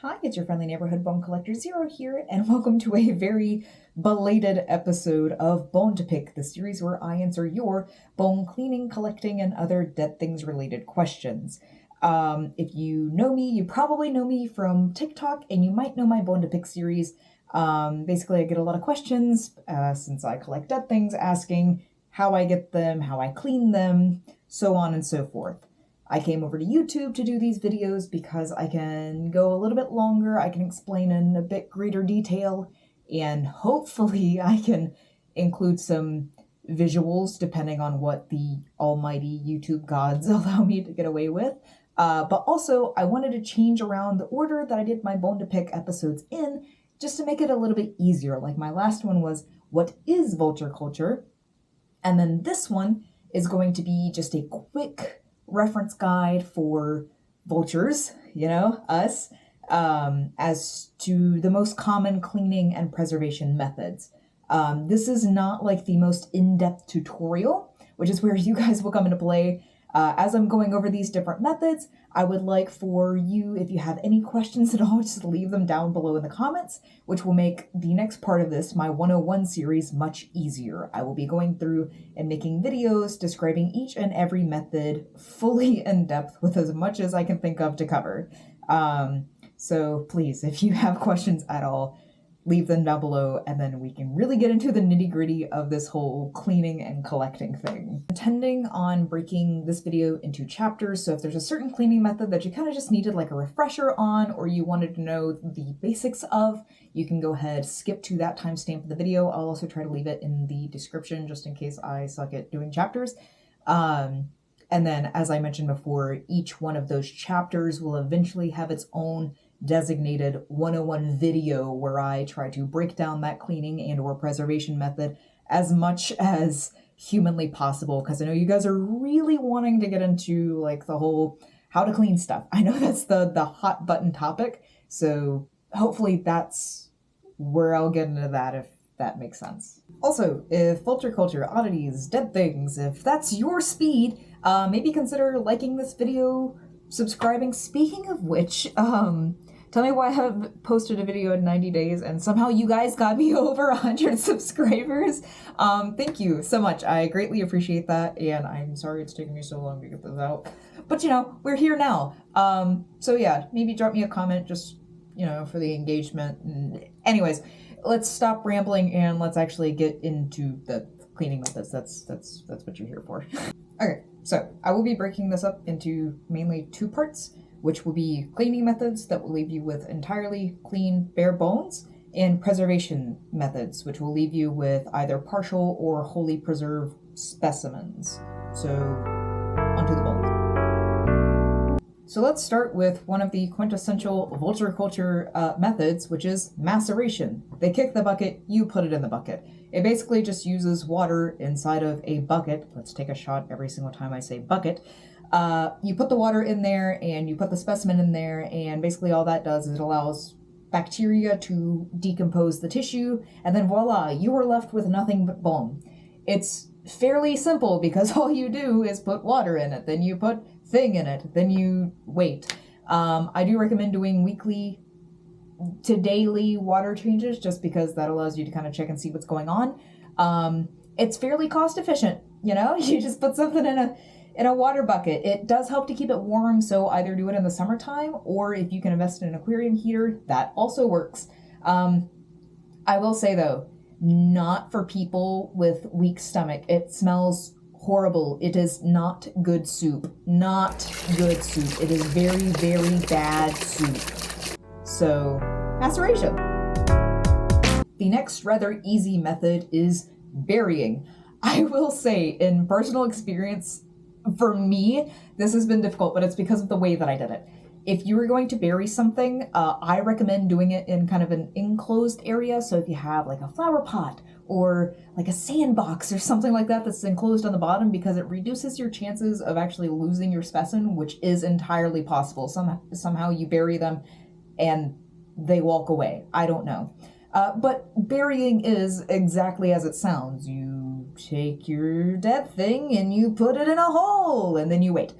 Hi, it's your friendly neighborhood bone collector Zero here, and welcome to a very belated episode of Bone to Pick, the series where I answer your bone cleaning, collecting, and other dead things related questions. If you know me, you probably know me from TikTok, and you might know my Bone to Pick series. Basically, I get a lot of questions since I collect dead things, asking how I get them, how I clean them, so on and so forth. I came over to YouTube to do these videos because I can go a little bit longer, I can explain in a bit greater detail, and hopefully I can include some visuals depending on what the almighty YouTube gods allow me to get away with. But also, I wanted to change around the order that I did my Bone to Pick episodes in, just to make it a little bit easier. Like my last one was, what is vulture culture? And then this one is going to be just a quick reference guide for vultures, us, as to the most common cleaning and preservation methods. This is not like the most in-depth tutorial, which is where you guys will come into play. As I'm going over these different methods, I would like for you, if you have any questions at all, just leave them down below in the comments, which will make the next part of this, my 101 series, much easier. I will be going through and making videos describing each and every method fully in depth with as much as I can think of to cover. So please, if you have questions at all, leave them down below, and then we can really get into the nitty-gritty of this whole cleaning and collecting thing. Intending on breaking this video into chapters, so if there's a certain cleaning method that you kind of just needed like a refresher on, or you wanted to know the basics of, you can go ahead, skip to that timestamp of the video. I'll also try to leave it in the description just in case I suck at doing chapters. And then, as I mentioned before, each one of those chapters will eventually have its own designated 101 video where I try to break down that cleaning and or preservation method as much as humanly possible, because I know you guys are really wanting to get into like the whole how to clean stuff. I know that's the hot button topic, so hopefully that's where I'll get into that, if that makes sense. Also, if vulture culture, oddities, dead things, if that's your speed, maybe consider liking this video, subscribing. Speaking of which, tell me why I haven't posted a video in 90 days and somehow you guys got me over 100 subscribers. Thank you so much. I greatly appreciate that, and I'm sorry it's taking me so long to get this out. But we're here now. So yeah, maybe drop me a comment just, for the engagement. And anyways, let's stop rambling and let's actually get into the cleaning methods. That's what you're here for. Okay, so I will be breaking this up into mainly two parts, which will be cleaning methods that will leave you with entirely clean, bare bones, and preservation methods, which will leave you with either partial or wholly preserved specimens. So, onto the bones. So let's start with one of the quintessential vulture culture methods, which is maceration. They kick the bucket, you put it in the bucket. It basically just uses water inside of a bucket. Let's take a shot every single time I say bucket. You put the water in there and you put the specimen in there, and basically all that does is it allows bacteria to decompose the tissue, and then voila, you are left with nothing but bone. It's fairly simple because all you do is put water in it, then you put thing in it, then you wait. I do recommend doing weekly to daily water changes just because that allows you to kind of check and see what's going on. It's fairly cost efficient, you just put something in a water bucket. It does help to keep it warm, so either do it in the summertime, or if you can invest in an aquarium heater, that also works. I will say though, not for people with weak stomach. It smells horrible. It is not good soup. Not good soup. It is very, very bad soup. So, maceration. The next rather easy method is burying. I will say, in personal experience, for me, this has been difficult, but it's because of the way that I did it. If you were going to bury something, I recommend doing it in kind of an enclosed area. So if you have like a flower pot or like a sandbox or something like that that's enclosed on the bottom, because it reduces your chances of actually losing your specimen, which is entirely possible. Somehow you bury them and they walk away. I don't know. But burying is exactly as it sounds. You take your dead thing and you put it in a hole and then you wait.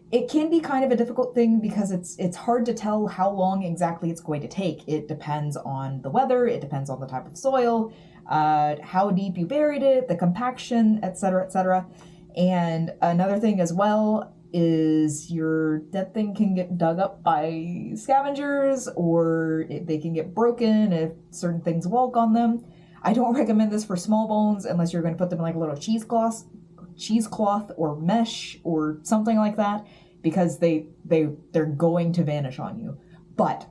It can be kind of a difficult thing because it's hard to tell how long exactly it's going to take. It depends on the weather, it depends on the type of soil, how deep you buried it, the compaction, etc., etc. And another thing as well is your dead thing can get dug up by scavengers, or they can get broken if certain things walk on them. I don't recommend this for small bones unless you're going to put them in like a little cheesecloth or mesh or something like that, because they're going to vanish on you. But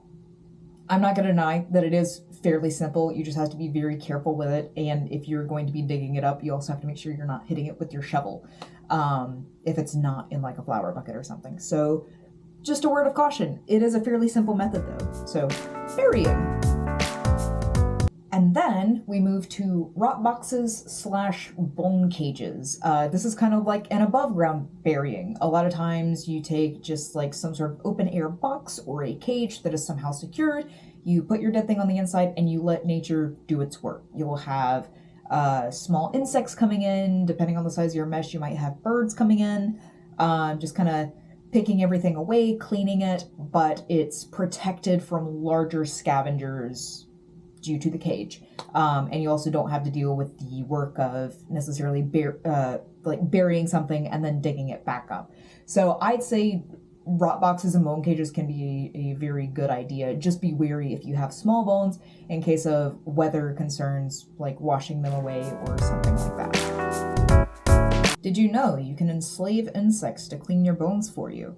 I'm not going to deny that it is fairly simple. You just have to be very careful with it, and if you're going to be digging it up, you also have to make sure you're not hitting it with your shovel if it's not in like a flower bucket or something. So just a word of caution, it is a fairly simple method though. So burying. And then we move to rot boxes / bone cages. This is kind of like an above ground burying. A lot of times you take just like some sort of open air box or a cage that is somehow secured. You put your dead thing on the inside and you let nature do its work. You'll have small insects coming in. Depending on the size of your mesh, you might have birds coming in, just kind of picking everything away, cleaning it, but it's protected from larger scavengers due to the cage. And you also don't have to deal with the work of necessarily burying something and then digging it back up. So I'd say rot boxes and bone cages can be a very good idea. Just be wary if you have small bones in case of weather concerns, like washing them away or something like that. Did you know you can enslave insects to clean your bones for you?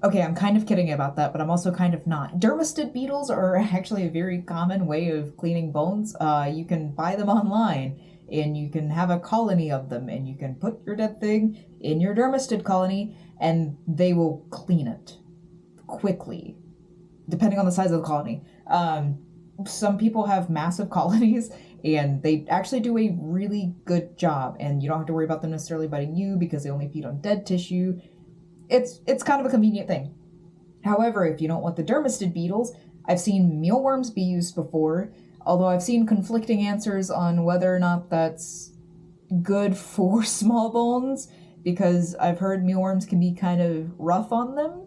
Okay, I'm kind of kidding about that, but I'm also kind of not. Dermestid beetles are actually a very common way of cleaning bones. You can buy them online, and you can have a colony of them, and you can put your dead thing in your dermestid colony, and they will clean it quickly, depending on the size of the colony. Some people have massive colonies, and they actually do a really good job, and you don't have to worry about them necessarily biting you because they only feed on dead tissue. It's kind of a convenient thing. However, if you don't want the dermestid beetles, I've seen mealworms be used before, although I've seen conflicting answers on whether or not that's good for small bones, because I've heard mealworms can be kind of rough on them,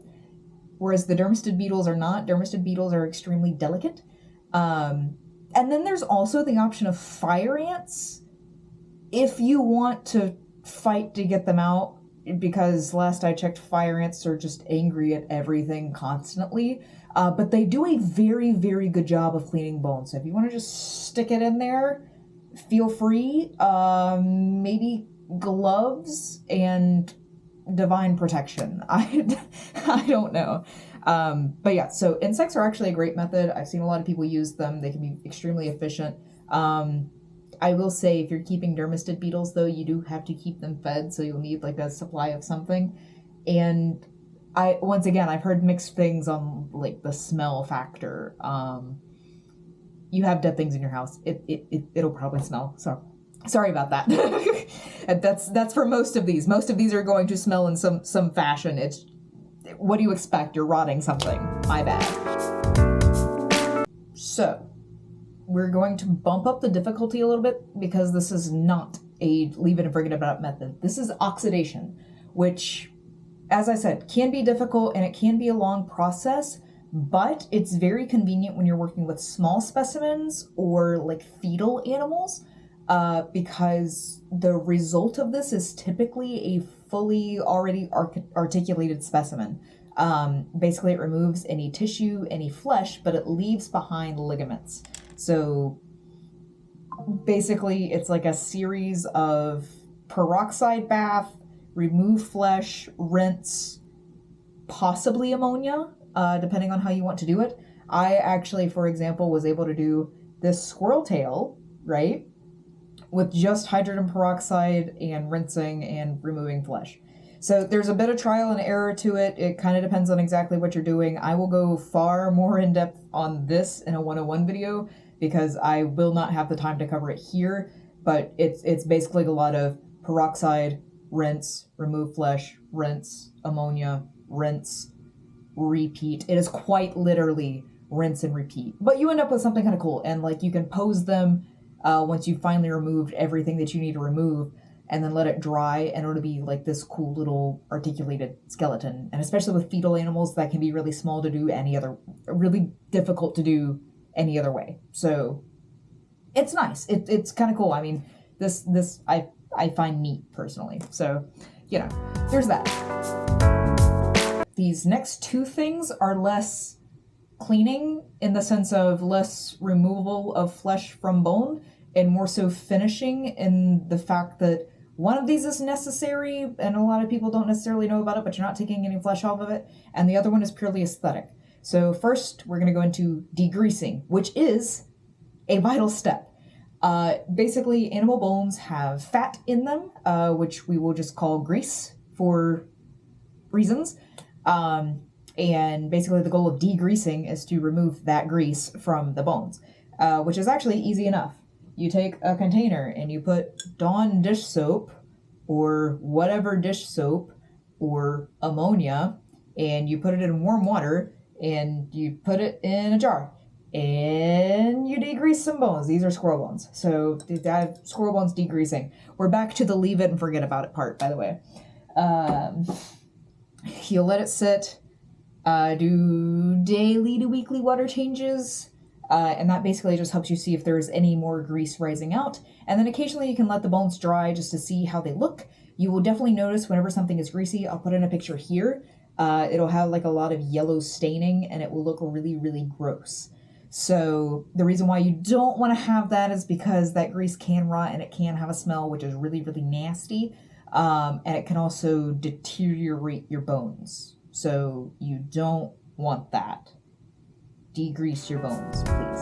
whereas the dermestid beetles are not. Dermestid beetles are extremely delicate. And then there's also the option of fire ants, if you want to fight to get them out, because last I checked, fire ants are just angry at everything constantly. But they do a very, very good job of cleaning bones. So if you want to just stick it in there, feel free. Maybe gloves and divine protection. I don't know. But yeah, so insects are actually a great method. I've seen a lot of people use them. They can be extremely efficient. I will say, if you're keeping dermestid beetles, though, you do have to keep them fed, so you'll need like a supply of something. And once again, I've heard mixed things on like the smell factor. You have dead things in your house, it'll probably smell. So sorry about that. That's for most of these. Most of these are going to smell in some fashion. It's, what do you expect? You're rotting something. My bad. So we're going to bump up the difficulty a little bit, because this is not a leave it and forget about method. This is oxidation, which, as I said, can be difficult and it can be a long process, but it's very convenient when you're working with small specimens or like fetal animals, because the result of this is typically a fully already articulated specimen. Basically, it removes any tissue, any flesh, but it leaves behind ligaments. So basically, it's like a series of peroxide bath, remove flesh, rinse, possibly ammonia, depending on how you want to do it. I actually, for example, was able to do this squirrel tail, right, with just hydrogen peroxide and rinsing and removing flesh. So there's a bit of trial and error to it. It kind of depends on exactly what you're doing. I will go far more in depth on this in a 101 video, because I will not have the time to cover it here, but it's basically a lot of peroxide, rinse, remove flesh, rinse, ammonia, rinse, repeat. It is quite literally rinse and repeat. But you end up with something kind of cool, and like you can pose them once you've finally removed everything that you need to remove. and then let it dry, and it'll be like this cool little articulated skeleton. And especially with fetal animals, that can be really small to do really difficult to do any other way. So it's nice. It's kind of cool. I mean, this I find neat personally. So, you know, there's that. These next two things are less cleaning in the sense of less removal of flesh from bone and more so finishing in the fact that one of these is necessary and a lot of people don't necessarily know about it, but you're not taking any flesh off of it, and the other one is purely aesthetic. So first we're going to go into degreasing, which is a vital step. Basically, animal bones have fat in them, which we will just call grease for reasons. And basically the goal of degreasing is to remove that grease from the bones, which is actually easy enough. You take a container and you put Dawn dish soap or whatever dish soap or ammonia, and you put it in warm water and you put it in a jar and you degrease some bones. These are squirrel bones. So I have squirrel bones degreasing. We're back to the leave it and forget about it part, by the way. You'll let it sit, do daily to weekly water changes, and that basically just helps you see if there's any more grease rising out. And then occasionally you can let the bones dry just to see how they look. You will definitely notice whenever something is greasy. I'll put in a picture here. It'll have like a lot of yellow staining and it will look really, really gross. So the reason why you don't want to have that is because that grease can rot and it can have a smell, which is really, really nasty. And it can also deteriorate your bones. So you don't want that. Degrease your bones, please.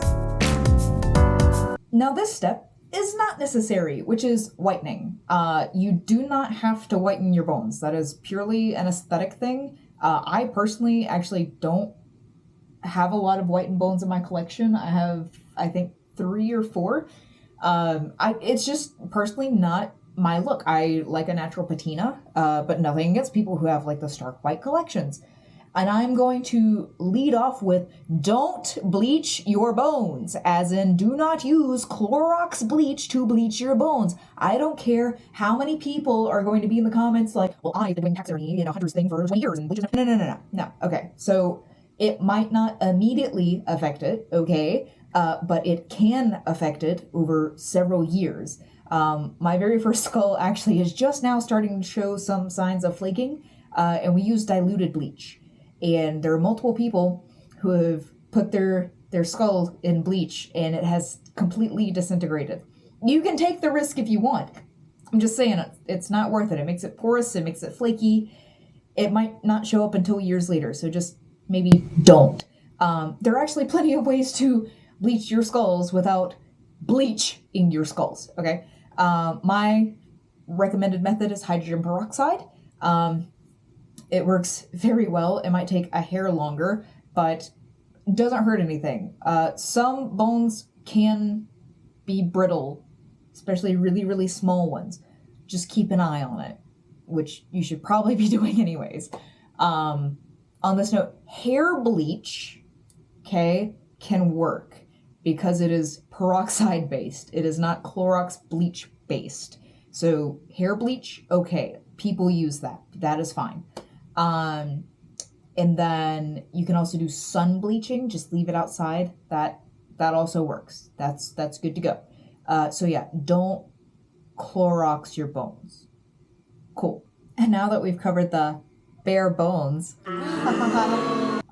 Now this step is not necessary, which is whitening. You do not have to whiten your bones. That is purely an aesthetic thing. I personally actually don't have a lot of whitened bones in my collection. I have, I think, 3 or 4. It's just personally not my look. I like a natural patina, but nothing against people who have like the stark white collections. And I'm going to lead off with don't bleach your bones, as in do not use Clorox bleach to bleach your bones. I don't care how many people are going to be in the comments like, well, I've been doing taxidermy, Hunter's thing for 20 years, and bleach is no. Okay, so it might not immediately affect it, okay, but it can affect it over several years. My very first skull actually is just now starting to show some signs of flaking, and we use diluted bleach. And there are multiple people who have put their skull in bleach and it has completely disintegrated. You can take the risk if you want. I'm just saying it's not worth it. It makes it porous, it makes it flaky. It might not show up until years later, so just maybe don't. There are actually plenty of ways to bleach your skulls without bleach in your skulls, okay? My recommended method is hydrogen peroxide. It works very well. It might take a hair longer, but doesn't hurt anything. Some bones can be brittle, especially really, really small ones. Just keep an eye on it, which you should probably be doing anyways. On this note, hair bleach, okay, can work because it is peroxide based. It is not Clorox bleach based. So hair bleach, okay, people use that. That is fine. And then you can also do sun bleaching. Just leave it outside. That also works. That's good to go. So yeah, don't Clorox your bones. Cool. And now that we've covered the bare bones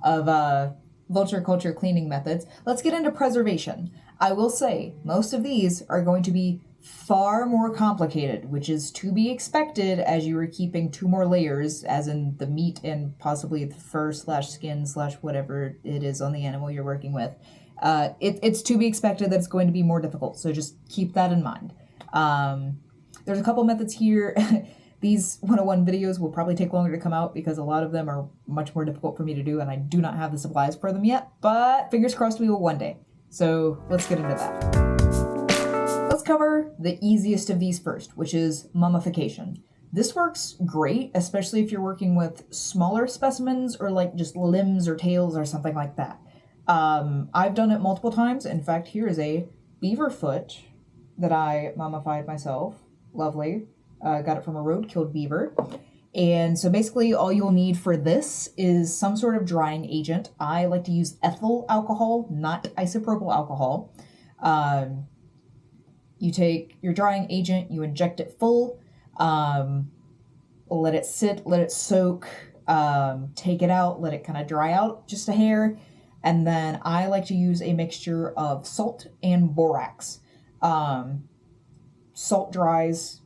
of vulture culture cleaning methods, let's get into preservation. I will say most of these are going to be far more complicated, which is to be expected as you are keeping 2 more layers, as in the meat and possibly the fur / skin / whatever it is on the animal you're working with. It's to be expected that it's going to be more difficult, so just keep that in mind. There's a couple methods here. These 101 videos will probably take longer to come out because a lot of them are much more difficult for me to do and I do not have the supplies for them yet, but fingers crossed we will one day. So let's get into that. Let's cover the easiest of these first, which is mummification. This works great, especially if you're working with smaller specimens or like just limbs or tails or something like that. I've done it multiple times. In fact, here is a beaver foot that I mummified myself. Lovely. Got it from a road-killed beaver. And so basically all you'll need for this is some sort of drying agent. I like to use ethyl alcohol, not isopropyl alcohol. You take your drying agent, you inject it full, let it sit, let it soak, take it out, let it kind of dry out just a hair. And then I like to use a mixture of salt and borax. Salt dries.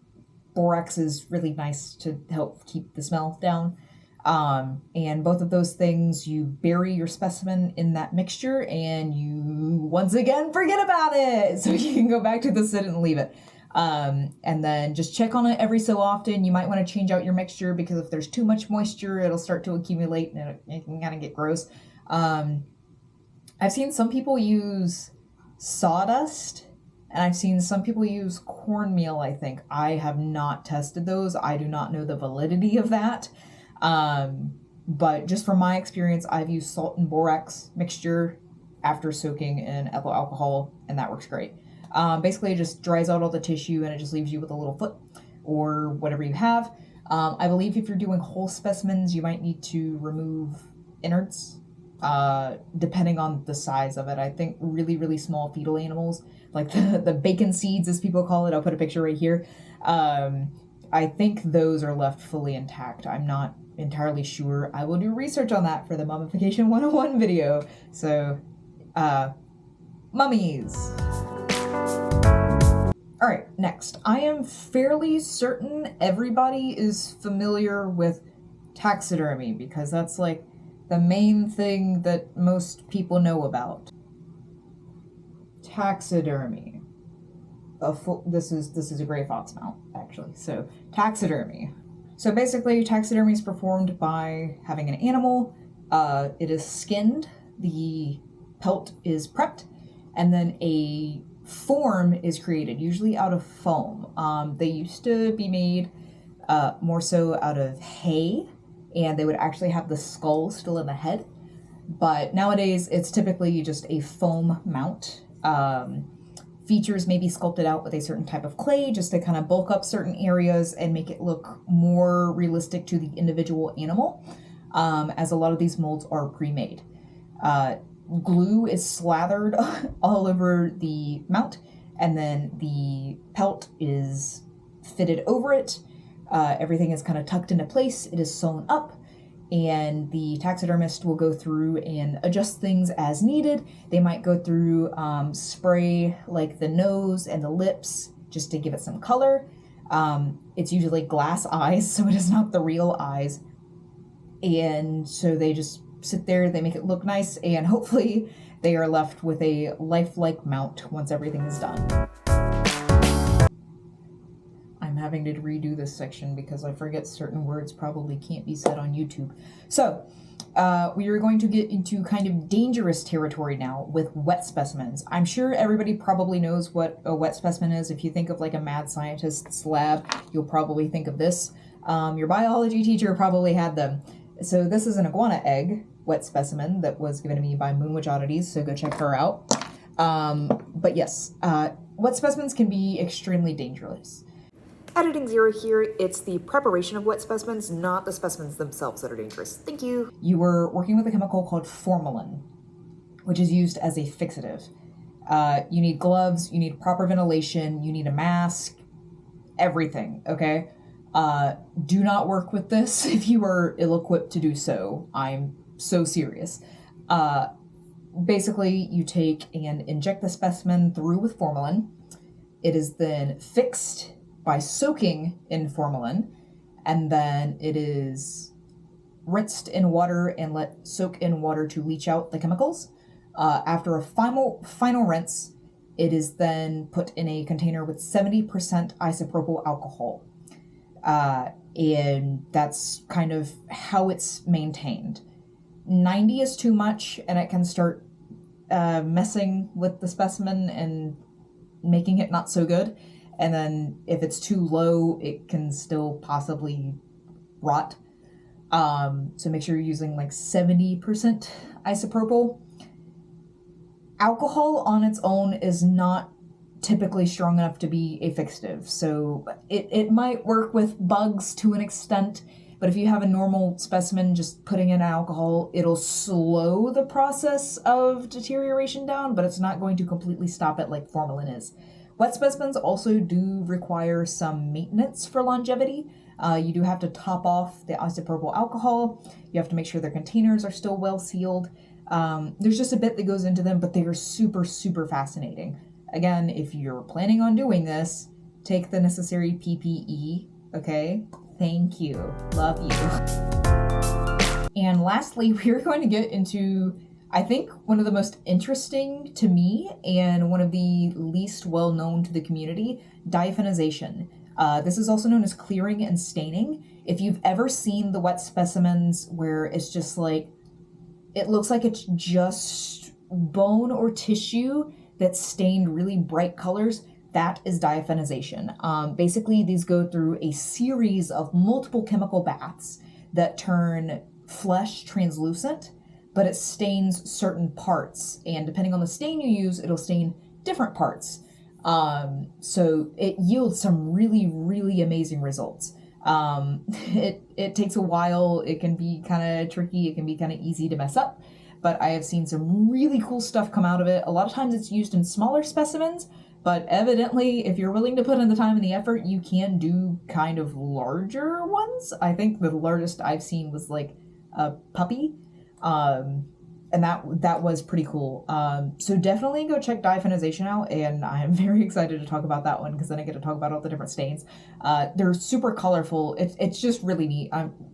Borax is really nice to help keep the smell down. And both of those things, you bury your specimen in that mixture and you once again forget about it. So you can go back to the sit and leave it. And then just check on it every so often. You might want to change out your mixture because if there's too much moisture, it'll start to accumulate and it can kind of get gross. I've seen some people use sawdust. And I've seen some people use cornmeal, I think. I have not tested those. I do not know the validity of that. But just from my experience, I've used salt and borax mixture after soaking in ethyl alcohol, and that works great. Basically, it just dries out all the tissue, and it just leaves you with a little foot or whatever you have. I believe if you're doing whole specimens, you might need to remove innards, depending on the size of it. I think really, really small fetal animals, like the bacon seeds, as people call it. I'll put a picture right here. I think those are left fully intact. I'm not entirely sure. I will do research on that for the Mummification 101 video. So, mummies. All right, next. I am fairly certain everybody is familiar with taxidermy because that's like the main thing that most people know about. Taxidermy. This is a gray fox mount, actually. So, taxidermy. So basically, taxidermy is performed by having an animal. It is skinned, the pelt is prepped, and then a form is created, usually out of foam. They used to be made more so out of hay, and they would actually have the skull still in the head. But nowadays, it's typically just a foam mount. Features may be sculpted out with a certain type of clay just to kind of bulk up certain areas and make it look more realistic to the individual animal, as a lot of these molds are pre-made. Glue is slathered all over the mount, and then the pelt is fitted over it. Everything is kind of tucked into place. It is sewn up, and the taxidermist will go through and adjust things as needed. They might go through spray like the nose and the lips just to give it some color. It's usually glass eyes, so it is not the real eyes. And so they just sit there, they make it look nice, and hopefully they are left with a lifelike mount once everything is done. I'm having to redo this section because I forget certain words probably can't be said on YouTube. So, we are going to get into kind of dangerous territory now with wet specimens. I'm sure everybody probably knows what a wet specimen is. If you think of like a mad scientist's lab, you'll probably think of this. Your biology teacher probably had them. So this is an iguana egg wet specimen that was given to me by Moonwitch Oddities, so go check her out. But yes, wet specimens can be extremely dangerous. Editing zero here, it's the preparation of wet specimens, not the specimens themselves that are dangerous. Thank you. You were working with a chemical called formalin, which is used as a fixative. You need gloves, you need proper ventilation, you need a mask, everything, okay? Do not work with this if you are ill-equipped to do so. I'm so serious. Basically, you take and inject the specimen through with formalin. It is then fixed by soaking in formalin, and then it is rinsed in water and let soak in water to leach out the chemicals. After a final rinse, it is then put in a container with 70% isopropyl alcohol. And that's kind of how it's maintained. 90 is too much, and it can start messing with the specimen and making it not so good. And then if it's too low, it can still possibly rot. So make sure you're using like 70% isopropyl. Alcohol on its own is not typically strong enough to be a fixative. So it might work with bugs to an extent, but if you have a normal specimen, just putting in alcohol, it'll slow the process of deterioration down, but it's not going to completely stop it like formalin is. Wet specimens also do require some maintenance for longevity. You do have to top off the isopropyl alcohol. You have to make sure their containers are still well sealed. There's just a bit that goes into them, but they are super, super fascinating. Again, if you're planning on doing this, take the necessary PPE, okay? Thank you. Love you. And lastly, we're going to get into, I think, one of the most interesting to me and one of the least well known to the community, diaphonization. This is also known as clearing and staining. If you've ever seen the wet specimens where it's just like, it looks like it's just bone or tissue that's stained really bright colors, that is diaphonization. Basically, these go through a series of multiple chemical baths that turn flesh translucent, but it stains certain parts. And depending on the stain you use, it'll stain different parts. So it yields some really, really amazing results. It takes a while. It can be kind of tricky. It can be kind of easy to mess up, but I have seen some really cool stuff come out of it. A lot of times it's used in smaller specimens, but evidently if you're willing to put in the time and the effort, you can do kind of larger ones. I think the largest I've seen was like a puppy. And that was pretty cool. So definitely go check Diaphonization out, and I am very excited to talk about that one because then I get to talk about all the different stains. They're super colorful. It's just really neat.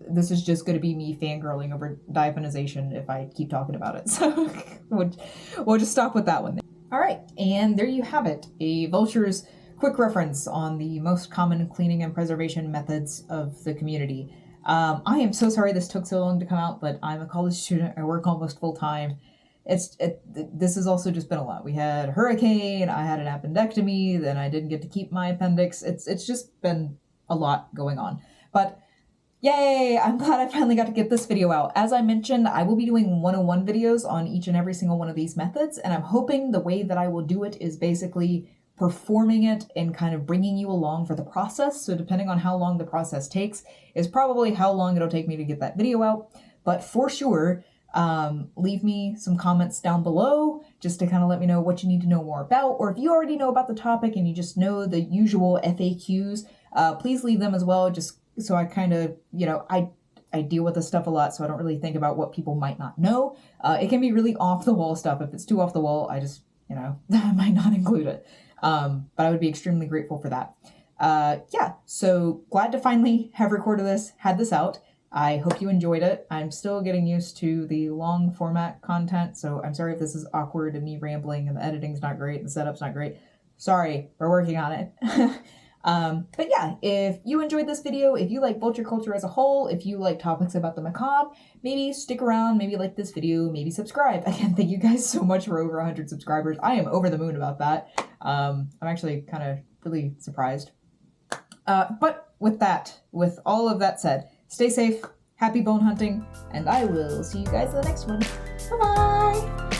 This is just going to be me fangirling over Diaphonization if I keep talking about it. So we'll just stop with that one. All right, and there you have it. A Vulture's quick reference on the most common cleaning and preservation methods of the community. I am so sorry this took so long to come out, but I'm a college student. I work almost full time. This has also just been a lot. We had a hurricane, I had an appendectomy, then I didn't get to keep my appendix. It's just been a lot going on. But yay, I'm glad I finally got to get this video out. As I mentioned, I will be doing 101 videos on each and every single one of these methods, and I'm hoping the way that I will do it is basically performing it and kind of bringing you along for the process. So depending on how long the process takes is probably how long it'll take me to get that video out. But for sure, leave me some comments down below just to kind of let me know what you need to know more about. Or if you already know about the topic and you just know the usual FAQs, please leave them as well, just so I kind of, I deal with this stuff a lot, so I don't really think about what people might not know. It can be really off the wall stuff. If it's too off the wall, I just, I might not include it. But I would be extremely grateful for that. Yeah, so glad to finally have recorded this, had this out. I hope you enjoyed it. I'm still getting used to the long format content, so I'm sorry if this is awkward and me rambling and the editing's not great and the setup's not great. Sorry, we're working on it. But yeah, if you enjoyed this video, if you like vulture culture as a whole, if you like topics about the macabre, maybe stick around, maybe like this video, maybe subscribe. Again, thank you guys so much for over 100 subscribers. I am over the moon about that. I'm actually kind of really surprised. But with all of that said, stay safe, happy bone hunting, and I will see you guys in the next one. Bye-bye!